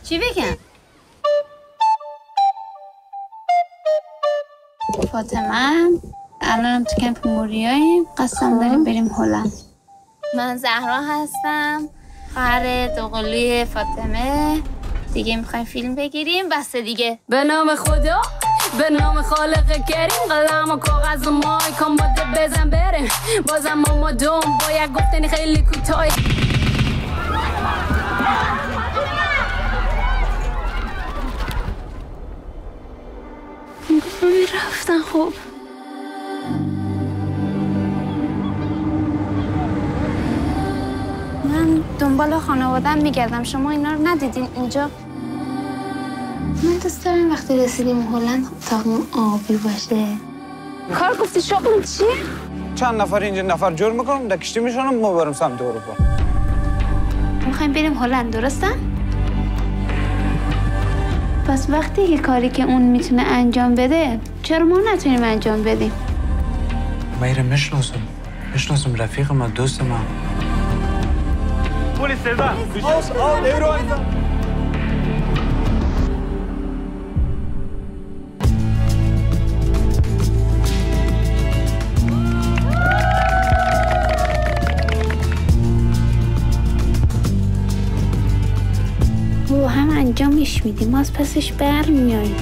چی بگم؟ فاطمه الانم تو کمپ موریاییم، قسم داریم بریم هلند. من زهرا هستم، خواهر دوقلوی فاطمه. دیگه میخوایم فیلم بگیریم، بس دیگه. به نام خدا، به نام خالق کریم، قلم و کاغذ و مایکام باده بزن بریم. بازم ما دوم باید گفتنی خیلی کوتاه. رفتن خوب. من دنبال خانواده‌ام میگردم، شما اینا رو ندیدین اینجا؟ من دوست دارم وقتی رسیدیم هلند اتاقمون آبی باشه. کار گفتی شغل چیه؟ چند نفر اینجا نفر جور میکنم در کشتی میشونم ما برم سمت اروپا. میخوایم بریم هلند، درسته؟ پس وقتی یه کاری که اون میتونه انجام بده چرا ما نتونیم انجام بدیم؟ میره میشناسم رفیق من، دوست من. پلیس سردار و هم انجامش میدیم، ما از پسش برمیاییم.